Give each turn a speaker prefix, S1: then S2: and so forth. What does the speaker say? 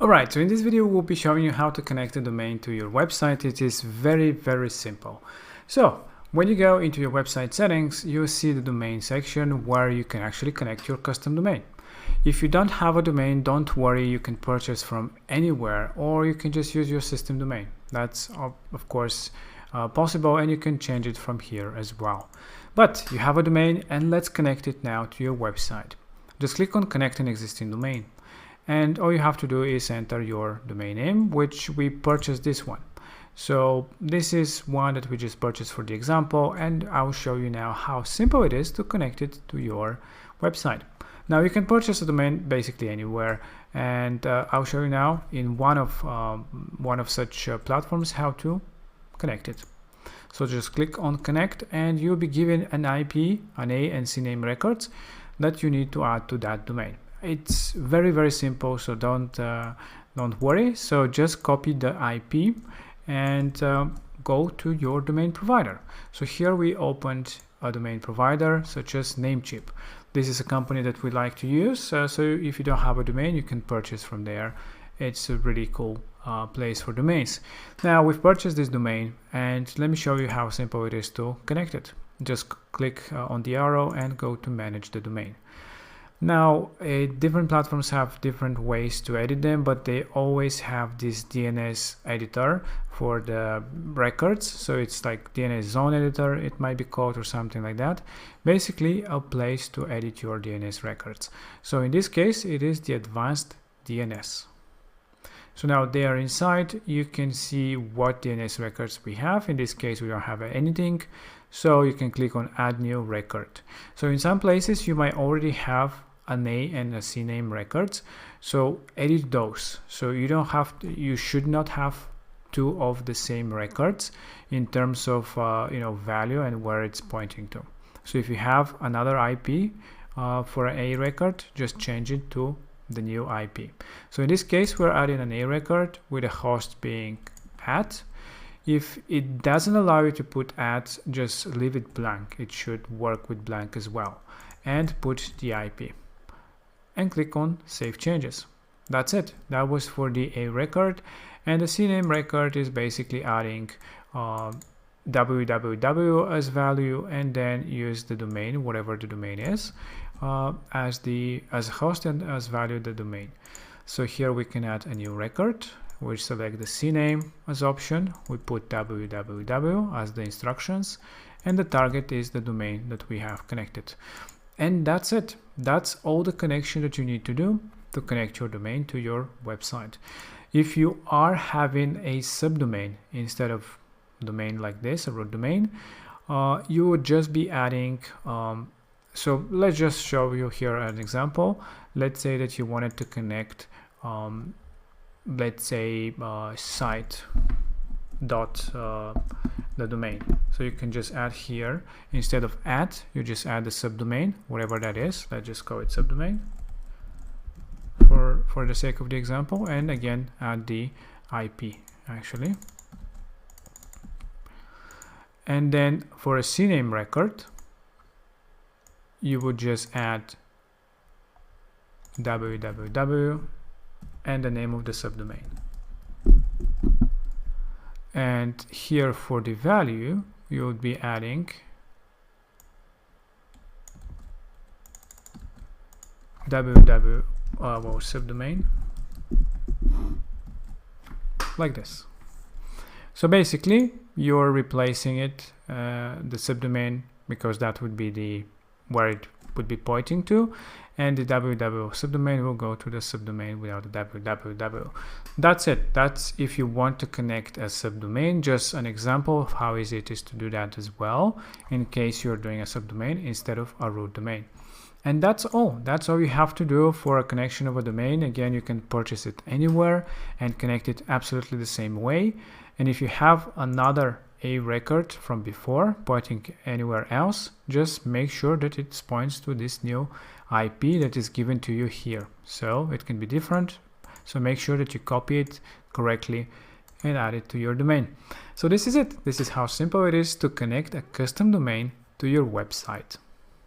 S1: Alright, so in this video we'll be showing you how to connect a domain to your website. It is very simple. So when you go into your website settings, you'll see the domain section where you can actually connect your custom domain. If you don't have a domain, don't worry, you can purchase from anywhere, or you can just use your system domain. That's of course possible, and you can change it from here as well. But you have a domain, and let's connect it now to your website. Just click on connect an existing domain. And all you have to do is enter your domain name, which we purchased this one. So this is one that we just purchased for the example, and I'll show you now how simple it is to connect it to your website. Now you can purchase a domain basically anywhere, and I'll show you now in one of such platforms how to connect it. So just click on connect, and you'll be given an IP, an A and CNAME records that you need to add to that domain. It's very simple, so don't worry. So just copy the IP and go to your domain provider. So here we opened a domain provider such as Namecheap. This is a company that we like to use, so if you don't have a domain, you can purchase from there. It's a really cool place for domains. Now we've purchased this domain, and let me show you how simple it is to connect it. Just click on the arrow and go to manage the domain. Now different platforms have different ways to edit them, but they always have this DNS editor for the records. So it's like DNS zone editor, it might be called, or something like that. Basically a place to edit your DNS records. So in this case it is the advanced DNS. So now there inside you can see what DNS records we have. In this case we don't have anything, so you can click on add new record. So in some places you might already have an A and a CNAME records, so edit those. So you don't have to, you should not have two of the same records in terms of value and where it's pointing to. So if you have another IP for an A record, just change it to the new IP. So in this case we're adding an A record with a host being @ If it doesn't allow you to put @ just leave it blank. It should work with blank as well, and put the IP and click on save changes. That's it. That was for the A record, and the CNAME record is basically adding www as value, and then use the domain, whatever the domain is, as a host, and as value the domain. So here we can add a new record. We select the CNAME as option, we put www as the instructions, and the target is the domain that we have connected. And that's it. That's all the connection that you need to do to connect your domain to your website. If you are having a subdomain instead of domain like this, a root domain, you would just be adding, so let's just show you here an example. Let's say that you wanted to connect let's say site dot the domain. So you can just add here, instead of @ you just add the subdomain, whatever that is. Let's just call it subdomain for the sake of the example, and again add the IP actually. And then for a CNAME record you would just add www and the name of the subdomain. And here for the value you would be adding subdomain, like this. So basically you're replacing it, the subdomain, because that would be where it would be pointing to, and the www subdomain will go to the subdomain without the www. That's it. That's if you want to connect a subdomain. Just an example of how easy it is to do that as well, in case you're doing a subdomain instead of a root domain. And that's all. That's all you have to do for a connection of a domain. Again, you can purchase it anywhere and connect it absolutely the same way. And if you have another A record from before pointing anywhere else, just make sure that it points to this new IP that is given to you here. So it can be different, so make sure that you copy it correctly and add it to your domain. So this is it. This is how simple it is to connect a custom domain to your website.